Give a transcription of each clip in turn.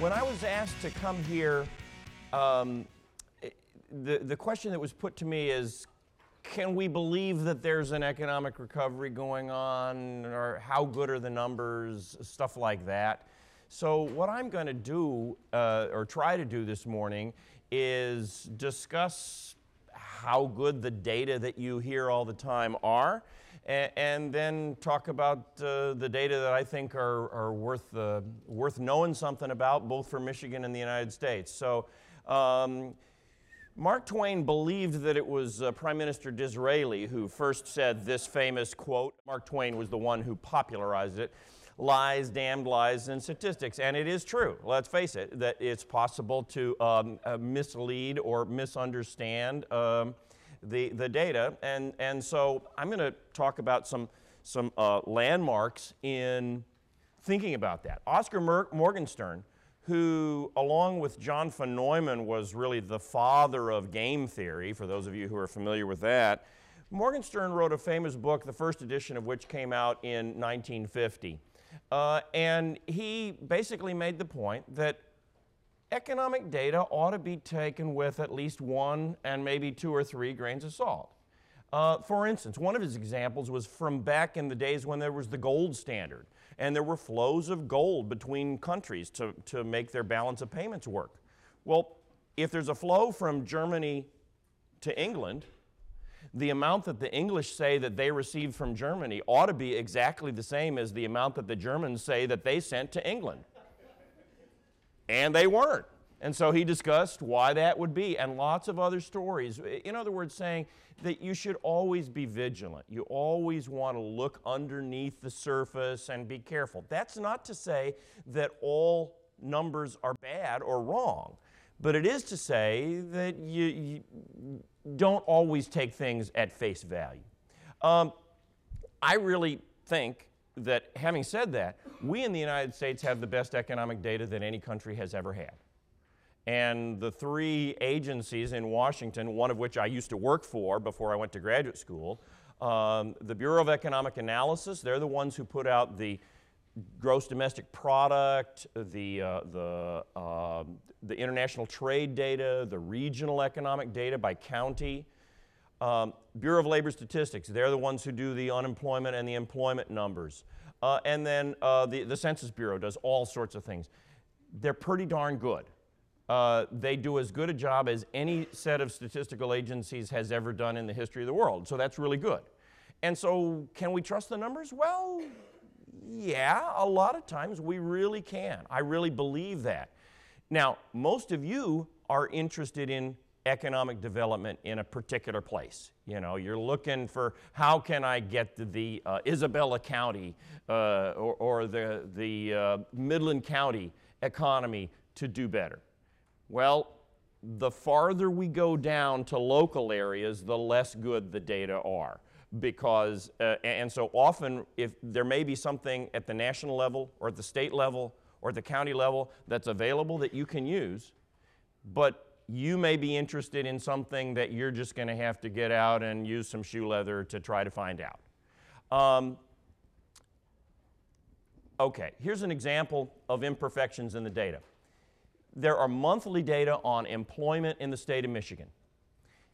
When I was asked to come here, the question that was put to me is, can we believe that there's an economic recovery going on, or how good are the numbers, stuff like that. So what I'm going to do, or try to do this morning, is discuss how good the data that you hear all the time are, and then talk about the data that I think are worth knowing something about, both for Michigan and the United States. So Mark Twain believed that it was Prime Minister Disraeli who first said this famous quote. Mark Twain was the one who popularized it: lies, damned lies, and statistics. And it is true, let's face it, that it's possible to mislead or misunderstand the data. And so I'm going to talk about some landmarks in thinking about that. Oscar Morgenstern, who, along with John von Neumann, was really the father of game theory, for those of you who are familiar with that. Morgenstern wrote a famous book, the first edition of which came out in 1950. And he basically made the point that economic data ought to be taken with at least 1 and maybe 2 or 3 grains of salt. For instance, one of his examples was from back in the days when there was the gold standard, and there were flows of gold between countries to make their balance of payments work. Well, if there's a flow from Germany to England, the amount that the English say that they received from Germany ought to be exactly the same as the amount that the Germans say that they sent to England. And they weren't. And so he discussed why that would be, and lots of other stories. In other words, saying that you should always be vigilant. You always want to look underneath the surface and be careful. That's not to say that all numbers are bad or wrong, but it is to say that you don't always take things at face value. I really think that, having said that, we in the United States have the best economic data that any country has ever had. And the 3 agencies in Washington, one of which I used to work for before I went to graduate school, the Bureau of Economic Analysis, they're the ones who put out the gross domestic product, the international trade data, the regional economic data by county. Bureau of Labor Statistics, they're the ones who do the unemployment and the employment numbers. And then the Census Bureau does all sorts of things. They're pretty darn good. They do as good a job as any set of statistical agencies has ever done in the history of the world. So that's really good. And so can we trust the numbers? Well, yeah, a lot of times we really can. I really believe that. Now, most of you are interested in economic development in a particular place. You know, you're looking for, how can I get the Isabella County or the Midland County economy to do better? Well, the farther we go down to local areas, the less good the data are. Because, and so often, if there may be something at the national level, or at the state level, or at the county level that's available that you can use, but you may be interested in something that you're just going to have to get out and use some shoe leather to try to find out. Okay, here's an example of imperfections in the data. There are monthly data on employment in the state of Michigan.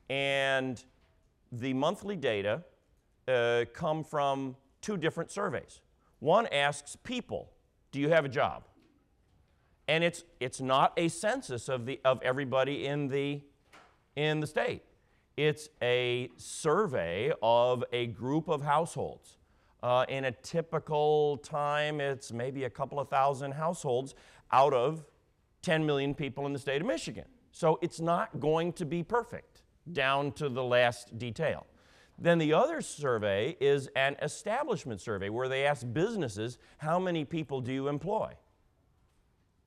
And the monthly data come from 2 different surveys. One asks people, do you have a job? And it's not a census of everybody in the state. It's a survey of a group of households. In a typical time, it's maybe a couple of thousand households out of 10 million people in the state of Michigan. So it's not going to be perfect down to the last detail. Then the other survey is an establishment survey where they ask businesses, how many people do you employ?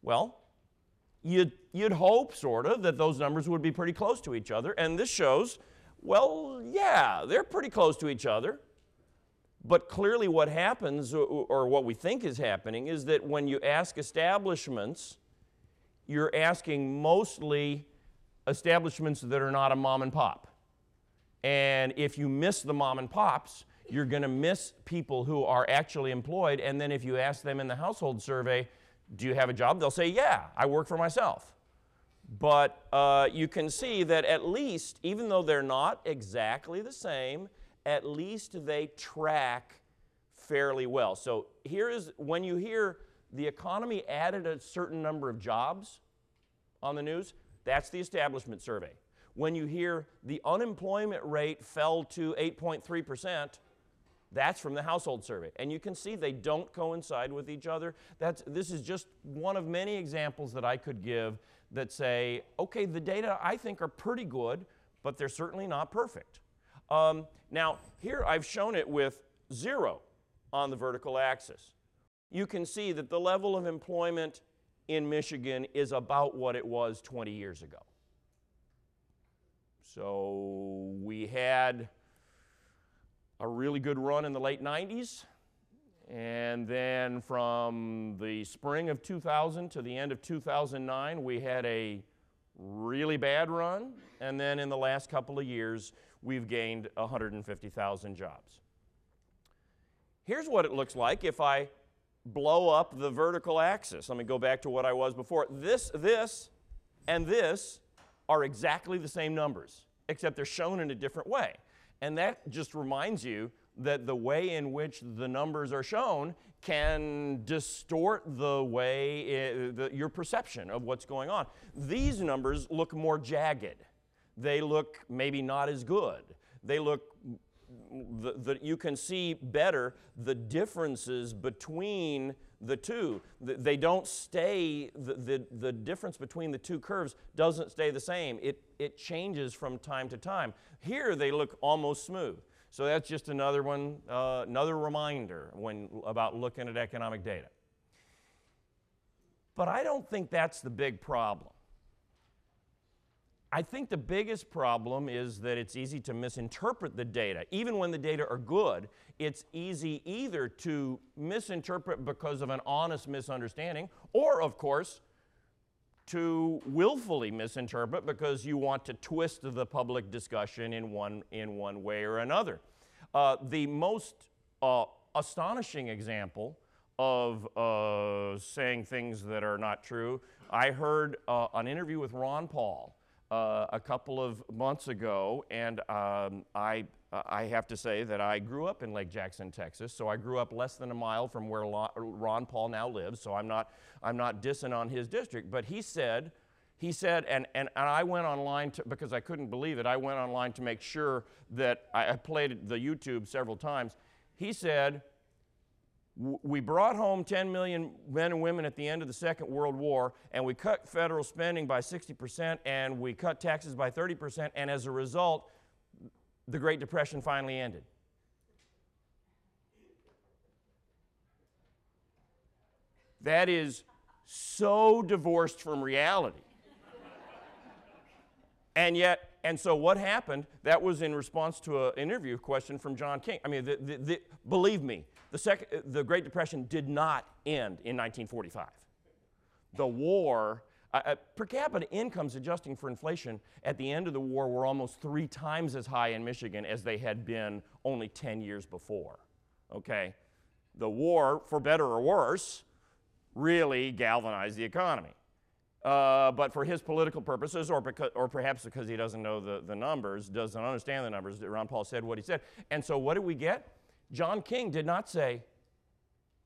Well, you'd hope, sort of, that those numbers would be pretty close to each other, and this shows, well, yeah, they're pretty close to each other. But clearly what happens, or what we think is happening, is that when you ask establishments, you're asking mostly establishments that are not a mom and pop. And if you miss the mom and pops, you're going to miss people who are actually employed. And then if you ask them in the household survey, Do you have a job? They'll say, yeah, I work for myself. But you can see that at least, even though they're not exactly the same, at least they track fairly well. So here is, when you hear the economy added a certain number of jobs on the news, that's the establishment survey. When you hear the unemployment rate fell to 8.3%, that's from the household survey. And you can see they don't coincide with each other. This is just one of many examples that I could give that say, okay, the data I think are pretty good, but they're certainly not perfect. Now, here I've shown it with 0 on the vertical axis. You can see that the level of employment in Michigan is about what it was 20 years ago. So we had a really good run in the late 90s, and then from the spring of 2000 to the end of 2009, we had a really bad run, and then in the last couple of years, we've gained 150,000 jobs. Here's what it looks like if I blow up the vertical axis. Let me go back to what I was before. This, and this are exactly the same numbers, except they're shown in a different way. And that just reminds you that the way in which the numbers are shown can distort the way, your perception of what's going on. These numbers look more jagged. They look maybe not as good. They look, you can see better the differences between the two. They don't stay, the difference between the two curves doesn't stay the same. It changes from time to time. Here they look almost smooth. So that's just another one, another reminder about looking at economic data. But I don't think that's the big problem. I think the biggest problem is that it's easy to misinterpret the data. Even when the data are good, it's easy either to misinterpret because of an honest misunderstanding, or, of course, to willfully misinterpret because you want to twist the public discussion in one way or another. The most astonishing example of saying things that are not true, I heard an interview with Ron Paul a couple of months ago, and I have to say that I grew up in Lake Jackson, Texas, so I grew up less than a mile from where Ron Paul now lives, so I'm not dissing on his district, but he said, and I went online because I couldn't believe it, I went online to make sure that I played the YouTube several times. He said, we brought home 10 million men and women at the end of the Second World War, and we cut federal spending by 60%, and we cut taxes by 30%, and as a result, the Great Depression finally ended. That is so divorced from reality. And so what happened, that was in response to an interview question from John King. I mean, believe me, the Great Depression did not end in 1945. The war, per capita incomes adjusting for inflation at the end of the war were almost 3 times as high in Michigan as they had been only 10 years before, okay? The war, for better or worse, really galvanized the economy. But for his political purposes, or perhaps because he doesn't know the numbers, doesn't understand the numbers, Ron Paul said what he said. And so what did we get? John King did not say,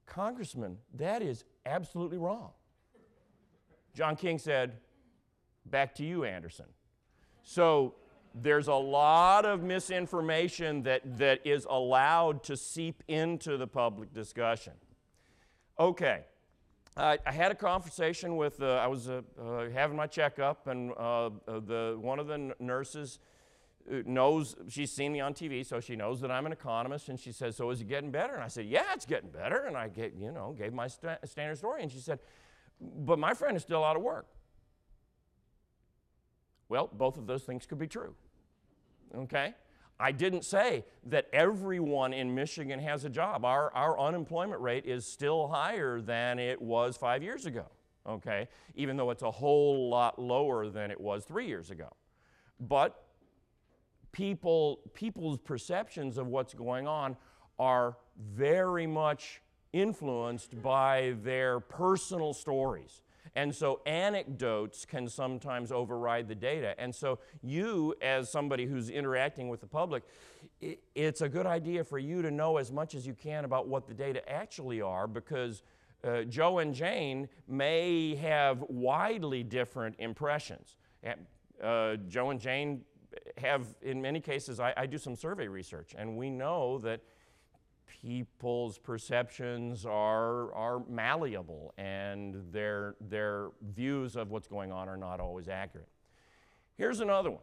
Congressman, that is absolutely wrong. John King said, back to you, Anderson. So there's a lot of misinformation that is allowed to seep into the public discussion. Okay. I had a conversation with, I was having my checkup, and one of the nurses knows, she's seen me on TV, so she knows that I'm an economist, and she says, so is it getting better? And I said, yeah, it's getting better, and I gave my standard story, and she said, but my friend is still out of work. Well, both of those things could be true, okay? I didn't say that everyone in Michigan has a job. Our unemployment rate is still higher than it was 5 years ago, okay? Even though it's a whole lot lower than it was 3 years ago. But people's perceptions of what's going on are very much influenced by their personal stories. And so anecdotes can sometimes override the data. And so you, as somebody who's interacting with the public, it's a good idea for you to know as much as you can about what the data actually are, because Joe and Jane may have widely different impressions. Joe and Jane have, in many cases, I do some survey research, and we know that people's perceptions are malleable, and their views of what's going on are not always accurate. Here's another one.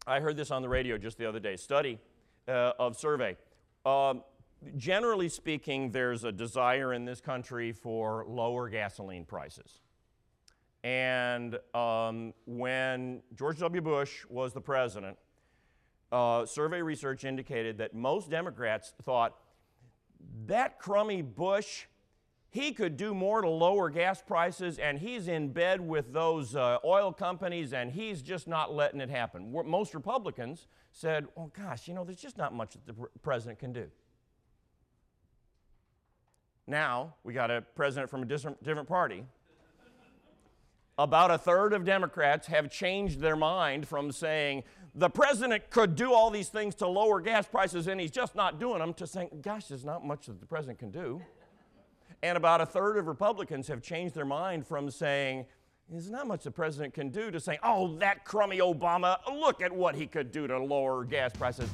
I heard this on the radio just the other day. Study of survey. Generally speaking, there's a desire in this country for lower gasoline prices. And when George W. Bush was the president, survey research indicated that most Democrats thought, that crummy Bush, he could do more to lower gas prices, and he's in bed with those oil companies, and he's just not letting it happen. Most Republicans said, oh gosh, you know, there's just not much that the president can do. Now, we got a president from a different party. About a third of Democrats have changed their mind from saying, the president could do all these things to lower gas prices and he's just not doing them, to saying, gosh, there's not much that the president can do. And about a third of Republicans have changed their mind from saying, there's not much the president can do, to saying, oh, that crummy Obama, look at what he could do to lower gas prices.